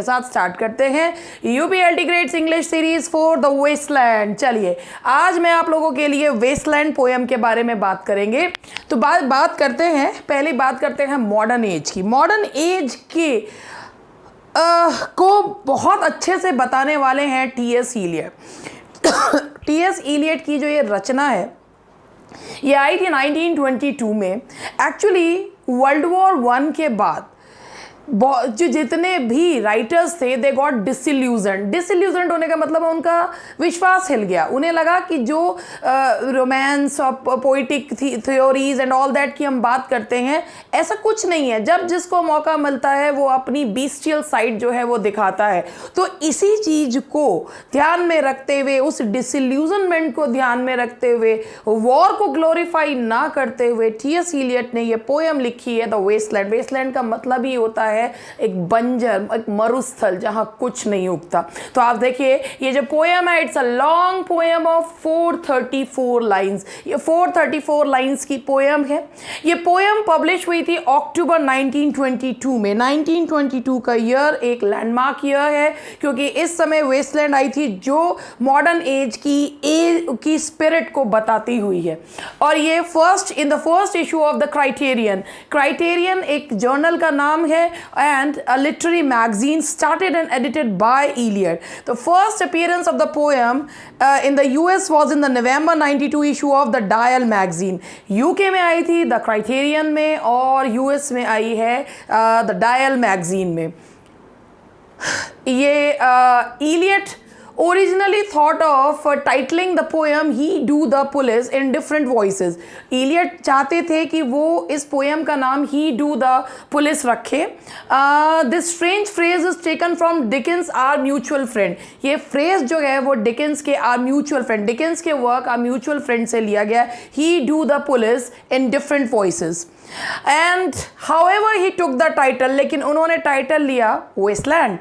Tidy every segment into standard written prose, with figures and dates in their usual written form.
साथ स्टार्ट करते हैं UPLT grades English series for the Westland. चलिए आज मैं आप लोगों के लिए वेस्टलैंड पोएम के बारे में बात करेंगे। तो बात करते हैं, पहले बात करते हैं मॉडर्न एज की। मॉडर्न एज के को बहुत अच्छे से बताने वाले हैं टी.एस. इलियट। टी.एस. इलियट की जो ये रचना है ये आई थी 1922 में। एक्चुअली वर्ल्ड वॉर 1 के बाद जो जितने भी राइटर्स थे दे गॉट डिसइल्यूजन होने का मतलब है उनका विश्वास हिल गया। उन्हें लगा कि जो रोमांस और poetic theories and all that की हम बात करते हैं ऐसा कुछ नहीं है। जब जिसको मौका मिलता है वो अपनी बीस्टियल साइड जो है वो दिखाता है। तो इसी चीज को ध्यान में रखते हुए, उस डिसइल्यूजनमेंट को ध्यान में रखते हुए, वॉर को ग्लोरीफाई ना करते हुए टी.एस. इलियट ने ये पोएम लिखी है द वेस्टलैंड। वेस्टलैंड का मतलब ही होता है एक बंजर, एक मरुस्थल जहां कुछ नहीं उगता। तो आप देखिए ये जो पोएम है it's a long poem of 434 lines. ये 434 लाइंस की पोएम है। ये पोएम पब्लिश हुई थी अक्टूबर 1922 में। 1922 का ईयर एक लैंडमार्क ईयर है क्योंकि इस समय वेस्टलैंड आई थी जो मॉडर्न एज की स्पिरिट को बताती हुई है। और ये in the first issue of the criterion एक जर्नल का नाम है and a literary magazine started and edited by Eliot. The first appearance of the poem in the US was in the November 92 issue of the Dial magazine. UK में आई थी the criterion में और US में आई है the dial magazine में। ये Eliot originally thought of titling the poem He Do the Police in different voices. Eliot चाहते थे कि वो इस पोएम का नाम He Do the Police रखे। This strange phrase is taken from Dickens Our Mutual Friend. ये phrase जो है वो डिकेंस के Our Mutual Friend, डिकेंस के वर्क Our Mutual Friend से लिया गया। He Do the Police in different voices. And however he took the title, लेकिन उन्होंने टाइटल लिया वेस्टलैंड।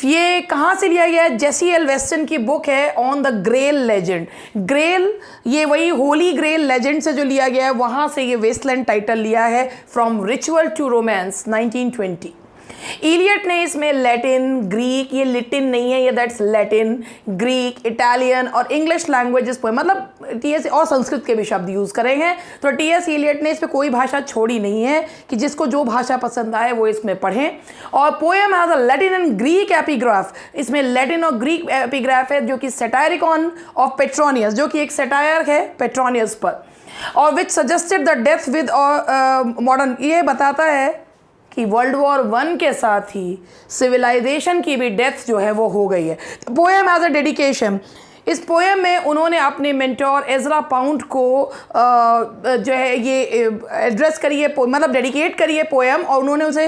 ये कहाँ से लिया गया है? जेसी एल वेस्टन की बुक है on the grail legend. Grail ये वही होली ग्रेल लेजेंड से जो लिया गया है, वहाँ से ये वेस्टलैंड टाइटल लिया है from ritual to romance 1920। Eliot ने इसमें लैटिन, ग्रीक, ये लिटिन नहीं है, ये दैट्स लैटिन, ग्रीक, इटालियन और इंग्लिश लैंग्वेजेस पोएम, मतलब टी.एस. और संस्कृत के भी शब्द यूज़ करे हैं। तो टी.एस. इलियट ने इस पर कोई भाषा छोड़ी नहीं है कि जिसको जो भाषा पसंद आए वो इसमें पढ़ें। और poem has a Latin and Greek epigraph. इसमें लैटिन और ग्रीक एपिग्राफ है जो कि सैटायरिकॉन ऑफ पेट्रोनियस, जो कि एक सैटायर है पेट्रोनियस पर, और which suggested the death with modern. ये बताता है कि वर्ल्ड वॉर 1 के साथ ही सिविलाइजेशन की भी डेथ जो है वो हो गई है। Poem as a dedication. इस पोएम में उन्होंने अपने मेंटोर एजरा पाउंड को जो है ये एड्रेस करी है, मतलब डेडिकेट करी है पोएम, और उन्होंने उसे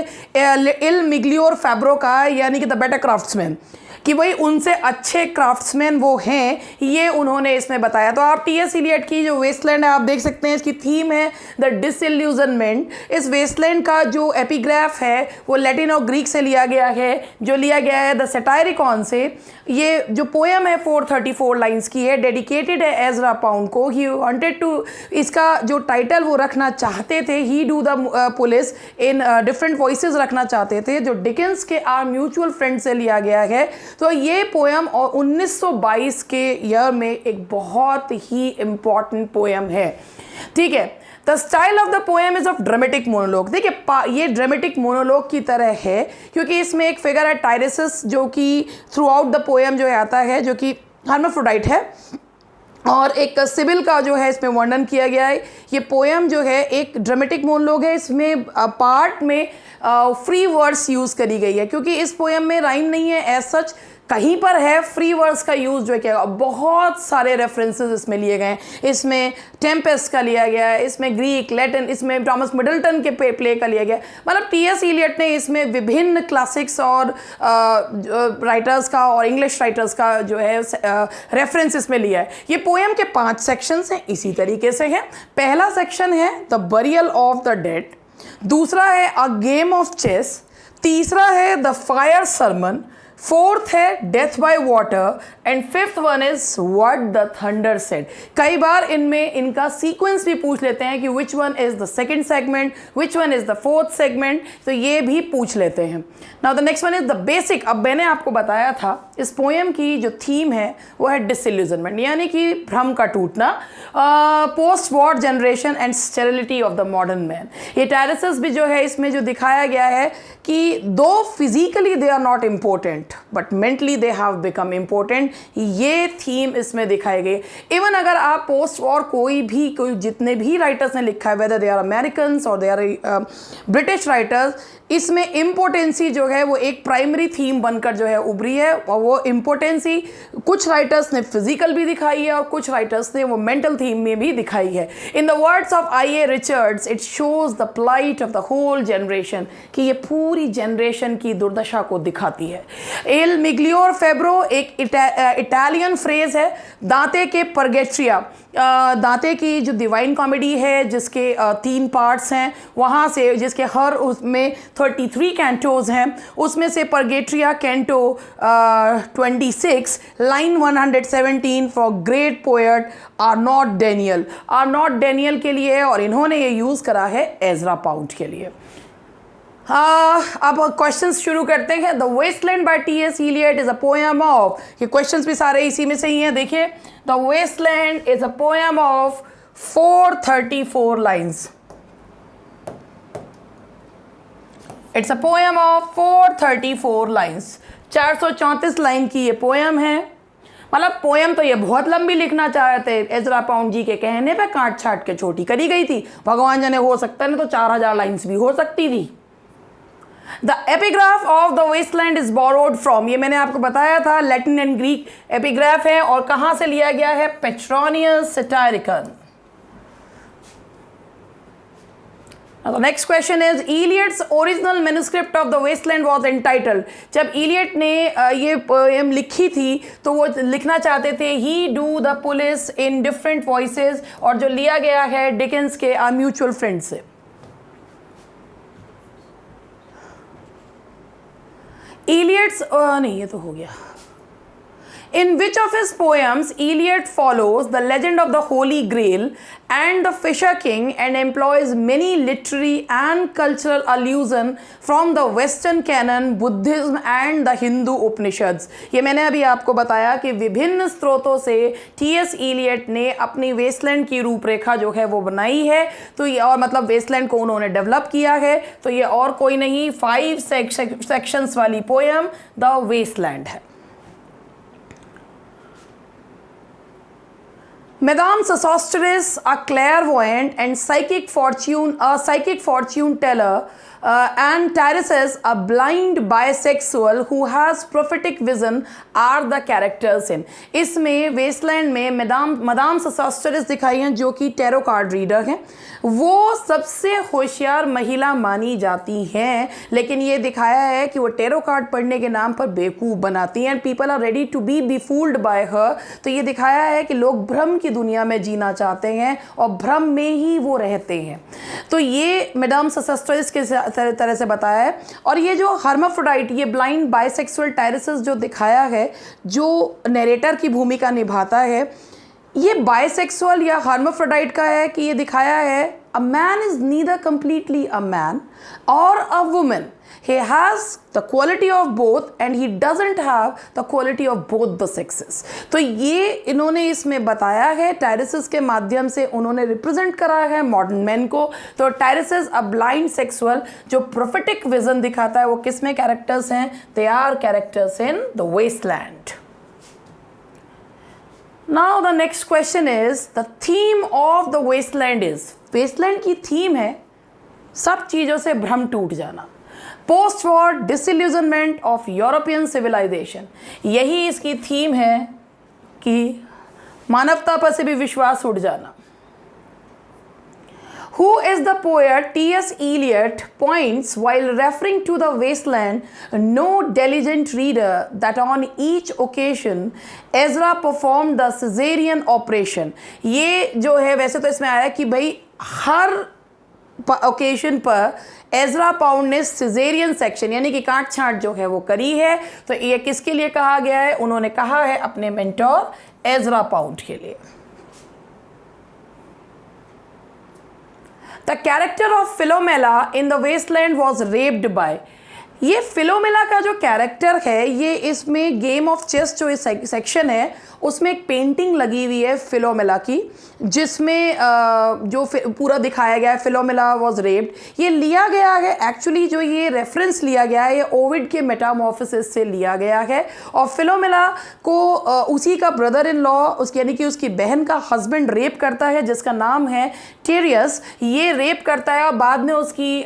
इल मिग्लियोर फैब्रो कहा, यानी कि द बेटर क्राफ्ट्समैन, कि वही उनसे अच्छे क्राफ्ट्समैन वो हैं, ये उन्होंने इसमें बताया। तो आप टी.एस. इलियट की जो वेस्टलैंड है आप देख सकते हैं, इसकी थीम है द डिसइल्यूजनमेंट। इस वेस्टलैंड का जो एपिग्राफ है वो लैटिन और ग्रीक से लिया गया है, जो लिया गया है द सैटायरिकॉन से। ये जो पोएम है 434 लाइंस की है, डेडिकेटेड है एजरा पाउंड को। ही वांटेड टू, इसका जो टाइटल वो रखना चाहते थे ही do the police in different voices रखना चाहते थे, जो डिकेंस के आर म्यूचुअल फ्रेंड से लिया गया है। तो ये पोएम और 1922 के ईयर में एक बहुत ही इम्पॉर्टेंट पोएम है। ठीक है, the style of the poem is of dramatic monologue. देखिए ये ड्रामेटिक मोनोलॉग की तरह है क्योंकि इसमें एक फिगर है टायरेसिस, जो कि थ्रू आउट द पोएम जो है आता है, जो कि हर्माफ्रोडाइट है, और एक सिबिल का जो है इसमें वर्णन किया गया है। ये पोएम जो है एक ड्रामेटिक मोनोलॉग है। इसमें पार्ट में फ्री वर्ड्स यूज़ करी गई है क्योंकि इस पोएम में राइम नहीं है एज सच, कहीं पर है फ्री वर्ड्स का यूज़ जो है किया। बहुत सारे रेफरेंसेस इसमें लिए गए हैं। इसमें टेम्पेस्ट का लिया गया है, इसमें ग्रीक, लैटिन, इसमें थॉमस मिडल्टन के प्ले का लिया गया। मतलब टी.एस. इलियट ने इसमें विभिन्न क्लासिक्स और राइटर्स का और इंग्लिश राइटर्स का जो है रेफरेंस इसमें लिया है। ये पोएम के 5 सेक्शंस हैं, इसी तरीके से हैं। पहला सेक्शन है the burial of the dead, दूसरा है अ गेम ऑफ चेस, तीसरा है द फायर सरमन, फोर्थ है death by water and fifth one is what the thunder said. कई बार इनमें इनका सीक्वेंस भी पूछ लेते हैं कि which one is the second segment, which one is the fourth segment, तो ये भी पूछ लेते हैं। Now the next one is the basic. अब मैंने आपको बताया था इस पोएम की जो थीम है वो है डिसइल्यूजनमेंट, यानी कि भ्रम का टूटना, post war generation and sterility of the modern man. ये टेरेसेस भी जो है इसमें जो दिखाया गया है कि दो physically they are not important but mentally they have become important, ये थीम इसमें दिखाई गई। इवन अगर आप पोस्ट वॉर कोई जितने भी राइटर्स ने लिखा है, वेदर दे आर अमेरिकन और दे आर ब्रिटिश राइटर्स, इसमें इम्पोर्टेंसी जो है वो एक प्राइमरी थीम बनकर जो है उभरी है। और वो इम्पोर्टेंसी कुछ राइटर्स ने फिजिकल भी दिखाई है और कुछ राइटर्स ने वो मेंटल थीम में भी दिखाई है। In the words of I.A. Richards, it shows the plight of the whole generation, कि ये पूरी जनरेशन की दुर्दशा को दिखाती है। एल मिग्लियोर फेब्रो एक इटालियन फ्रेज है, दांते के परगेट्रिया, दांते की जो डिवाइन कॉमेडी है जिसके 3 पार्ट्स हैं, वहाँ से जिसके हर उसमें 33 कैंटोज हैं, उसमें से Purgatorio canto 26 line 117 for great poet Arnaut Daniel. Arnaut Daniel के लिए, और इन्होंने ये यूज़ करा है एजरा पाउंड के लिए। अब क्वेश्चंस शुरू करते हैं। The waste land by T.S. Eliot is a poem of, ये क्वेश्चंस भी सारे इसी में से ही हैं। देखिए, the waste land is a poem of 434 lines. It's a poem of 434 lines, 434 line की ये पोएम है। मतलब पोएम तो ये बहुत लंबी लिखना चाहते थे, एजरा पाउंड जी के कहने पे काट छाट के छोटी करी गई थी। भगवान जाने, हो सकता है ना तो 4000 लाइन्स भी हो सकती थी। The epigraph of the waste land is borrowed from, ये मैंने आपको बताया था, लैटिन एंड ग्रीक एपिग्राफ है, और कहाँ से लिया गया है? पेट्रोनियस सटायरिकन। Now the next question is Eliot's original manuscript of the Wasteland was entitled, जब Eliot ने ये पोएम लिखी थी तो वो लिखना चाहते थे He do the police in different voices, और जो लिया गया है डिकेंस के A Mutual Friend से। Eliot's नहीं, ये तो हो गया। In which of his poems Eliot follows the legend of the Holy Grail and the Fisher King and employs many literary and cultural allusion from the Western canon, Buddhism and the Hindu Upanishads। ये मैंने अभी आपको बताया कि विभिन्न स्रोतों से T.S. Eliot ने अपनी वेस्टलैंड की रूपरेखा जो है वो बनाई है। तो ये, और मतलब वेस्टलैंड को उन्होंने डेवलप किया है, तो ये और कोई नहीं 5 सेक्शंस वाली पोएम द वेस्टलैंड है। Madame Sosostris, a clairvoyant and psychic fortune teller, and Tiresias, a blind bisexual who has prophetic vision, are the characters in। इसमें वेस्टलैंड में मदाम ससोस्टरिस दिखाई हैं जो कि टैरो कार्ड रीडर हैं। वो सबसे होशियार महिला मानी जाती हैं, लेकिन ये दिखाया है कि वो टैरो कार्ड पढ़ने के नाम पर बेवकूफ़ बनाती हैं। People are ready to be fooled by her. तो ये दिखाया है कि लोग भ्रम की दुनिया में जीना चाहते हैं और भ्रम में ही वो रहते हैं। तो ये मैडम ससोस्टरिस के तरह से बताया है। और ये जो हर्माफ्रोडाइट, ये ब्लाइंड बाइसेक्सुअल टायरसिस जो दिखाया है, जो नरेटर की भूमिका निभाता है, ये बाइसेक्सुअल या हर्माफ्रोडाइट का है कि ये दिखाया है a man is neither completely a man और a woman, he has the quality of both and he doesn't have the quality of both the sexes। तो ये इन्होंने इसमें बताया है, टायरसिस के माध्यम से उन्होंने रिप्रेजेंट करा है मॉडर्न मैन को। तो टायरसिस अ ब्लाइंड सेक्सुअल जो प्रोफेटिक विजन दिखाता है, वो किस में कैरेक्टर्स हैं? They are characters in the waste land. Now the next question is the theme of the waste land is, waste land की थीम है सब चीज़ों से भ्रम टूट जाना, post war disillusionment of European civilisation. यही इसकी थीम है कि मानवता पर से भी विश्वास उठ जाना। Who is the poet T.S. Eliot points while referring to the wasteland, no diligent reader, that on each occasion Ezra performed the Caesarean operation। ये जो है, वैसे तो इसमें आया कि भाई हर ओकेशन पर एजरा पाउंड ने सिजेरियन सेक्शन यानी कि काट छांट जो है वो करी है। तो ये किसके लिए कहा गया है? उन्होंने कहा है अपने मेंटोर एजरा पाउंड के लिए। The character of Philomela in the Westland was raped by, ये फिलोमेला का जो कैरेक्टर है ये इसमें गेम ऑफ चेस जो इस सेक्शन है उसमें एक पेंटिंग लगी हुई है फिलोमेला की, जिसमें जो पूरा दिखाया गया है फिलोमेला वॉज रेप्ड। ये लिया गया है एक्चुअली, जो ये रेफरेंस लिया गया है ये ओविड के मेटामॉर्फोसिस से लिया गया है। और फिलोमेला को उसी का ब्रदर इन लॉ उसकी यानी कि उसकी बहन का हस्बैंड रेप करता है जिसका नाम है टीरियस। ये रेप करता है और बाद में उसकी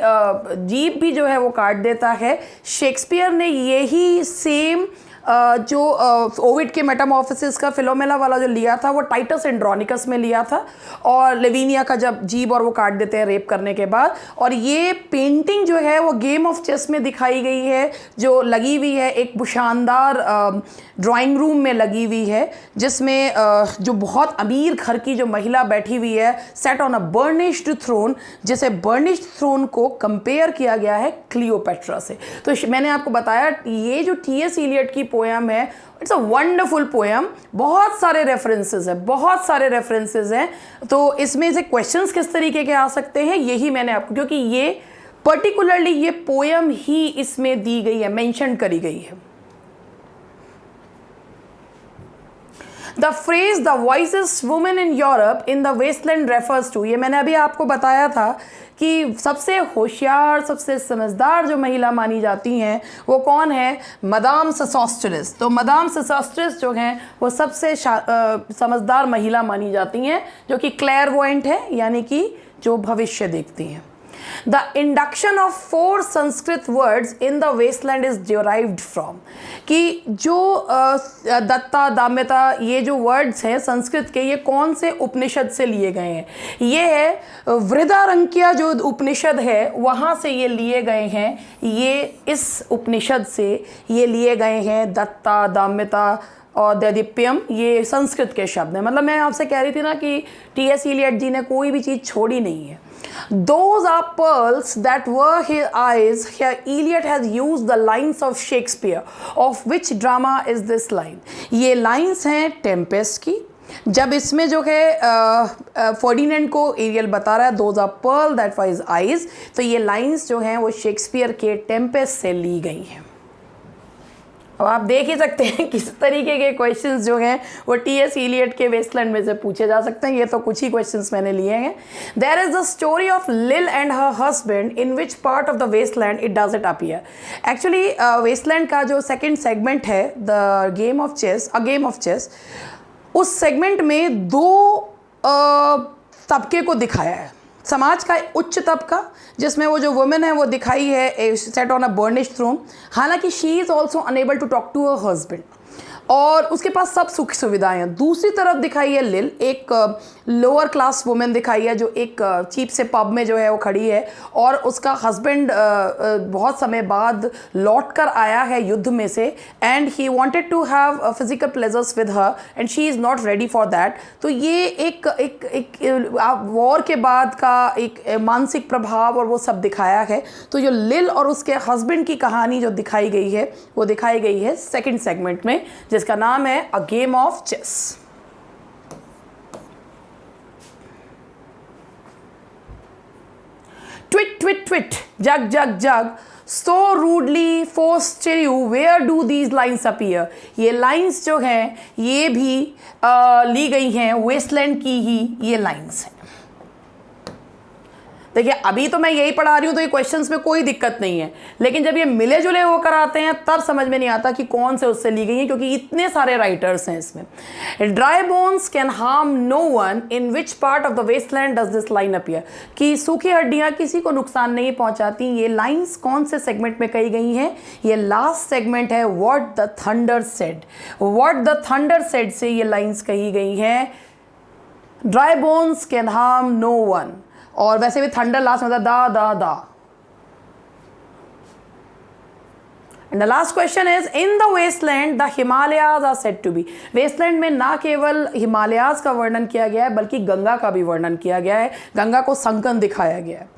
जीभ भी जो है वो काट देता है। शेक्सपियर ने यही सेम जो ओविड के मेटामॉर्फोसिस का फिलोमेला वाला जो लिया था वो टाइटस एंड्रोनिकस में लिया था, और लेविनिया का जब जीभ और वो काट देते हैं रेप करने के बाद। और ये पेंटिंग जो है वो गेम ऑफ चेस में दिखाई गई है, जो लगी हुई है एक शानदार ड्राइंग रूम में लगी हुई है, जिसमें जो बहुत अमीर घर की जो महिला बैठी हुई है set on a burnished throne, जिसे बर्निश्ड थ्रोन को कंपेयर किया गया है क्लियोपेट्रा से। तो मैंने आपको बताया ये जो टी.एस. इलियट की पोएम है इट्स अ वंडरफुल पोएम, बहुत सारे रेफरेंसेस हैं। तो इसमें से क्वेश्चंस किस तरीके के आ सकते हैं यही मैंने आपको, क्योंकि ये पर्टिकुलरली ये पोएम ही इसमें दी गई है, मेंशन करी गई है। The phrase the wisest women in Europe in the waste land refers to, ये मैंने अभी आपको बताया था कि सबसे होशियार सबसे समझदार जो महिला मानी जाती हैं वो कौन है? मदाम सेसोस्ट्रेस। तो मदाम सेसोस्ट्रेस जो हैं वो सबसे समझदार महिला मानी जाती हैं, जो कि क्लेयरवॉयंट है यानी कि जो भविष्य देखती हैं। The induction of 4 Sanskrit words in the wasteland is derived from, कि जो दत्ता दाम्यता ये जो वर्ड्स हैं संस्कृत के ये कौन से उपनिषद से लिए गए हैं? ये है वृदारंक्या जो उपनिषद है वहाँ से ये लिए गए हैं, ये इस उपनिषद से ये लिए गए हैं। दत्ता दाम्यता और दैदीप्यम ये संस्कृत के शब्द हैं। मतलब मैं आपसे कह रही थी ना कि टी.एस. इलियट जी ने कोई भी चीज़ छोड़ी नहीं है। Those are pearls that were his eyes. Here Eliot has used the lines of Shakespeare. Of which drama is this line? ये lines हैं टेम्पेस्ट की। जब इसमें जो है फर्डिनेंड को एरियल बता रहा है those are pearl that were his eyes, तो ये lines जो हैं वो शेक्सपियर के टेम्पेस्ट से ली गई हैं। अब आप देख ही सकते हैं किस तरीके के क्वेश्चंस जो हैं वो टी.एस. इलियट के वेस्टलैंड में से पूछे जा सकते हैं। ये तो कुछ ही क्वेश्चंस मैंने लिए हैं। There is the story of Lil and her husband in which part of the Westland it does it appear. Actually Westland का जो सेकेंड सेगमेंट है the game of chess, a game of chess, उस segment में 2 तबके को दिखाया है। समाज का उच्च तबका जिसमें वो जो वुमेन है वो दिखाई है set on a burnished throne, हालांकि she is also unable to talk to her husband और उसके पास सब सुख सुविधाएं हैं। दूसरी तरफ दिखाई है लिल, एक लोअर क्लास वुमेन दिखाई है जो एक चीप से पब में जो है वो खड़ी है और उसका हस्बैंड बहुत समय बाद लौट कर आया है युद्ध में से and he wanted to have physical pleasures with her and she is not ready for that. तो ये एक वॉर के बाद का एक मानसिक प्रभाव और वो सब दिखाया है। तो जो लिल और उसके हस्बैंड की कहानी जो दिखाई गई है वो दिखाई गई है सेकेंड सेगमेंट में, जिसका नाम है a game of chess. Twit twit twit, jug jug jug, so rudely forced you, where do these lines appear? ये लाइंस जो हैं ये भी ली गई हैं वेस्टलैंड की ही ये लाइंस हैं। देखिए अभी तो मैं यही पढ़ा रही हूँ तो ये क्वेश्चंस में कोई दिक्कत नहीं है, लेकिन जब ये मिले जुले होकर आते हैं तब समझ में नहीं आता कि कौन से उससे ली गई हैं, क्योंकि इतने सारे राइटर्स हैं इसमें। Dry bones can harm no one, in which part of the waste land does this line appear? कि सूखी हड्डियाँ किसी को नुकसान नहीं पहुँचाती। ये लाइन्स कौन से सेगमेंट में कही गई हैं? ये लास्ट सेगमेंट है what the thunder said. What the thunder said से ये लाइन्स कही गई हैं, dry bones can harm no one. और वैसे भी थंडर लास्ट में था दा दा दा। And the last question is in the waste land the Himalayas are said to be. Waste land में ना केवल हिमालयाज का वर्णन किया गया है बल्कि गंगा का भी वर्णन किया गया है, गंगा को संकन दिखाया गया है।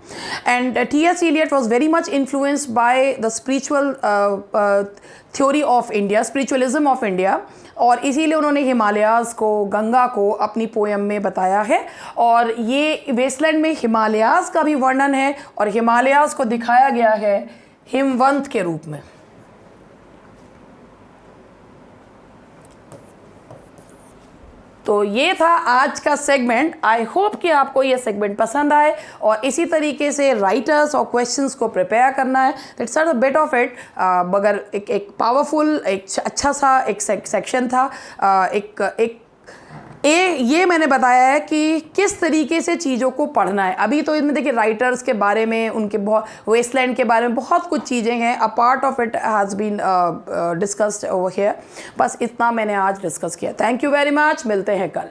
And T.S. Eliot was very much influenced by the spiritual theory of India, spiritualism of India, और इसीलिए उन्होंने हिमालयाज़ को, गंगा को अपनी पोएम में बताया है। और ये वेस्टलैंड में हिमालयाज़ का भी वर्णन है और हिमालयाज़ को दिखाया गया है हिमवंत के रूप में। तो ये था आज का सेगमेंट। आई होप कि आपको ये सेगमेंट पसंद आए और इसी तरीके से राइटर्स और क्वेश्चंस को प्रिपेयर करना है। That's are the bit of it. मगर एक पावरफुल, एक अच्छा सा एक सेक्शन था। ये मैंने बताया है कि किस तरीके से चीज़ों को पढ़ना है। अभी तो इसमें देखिए राइटर्स के बारे में, उनके बहुत वेस्टलैंड के बारे में बहुत कुछ चीज़ें हैं। A part of it has been discussed over here. बस इतना मैंने आज डिस्कस किया। Thank you very much. मिलते हैं कल।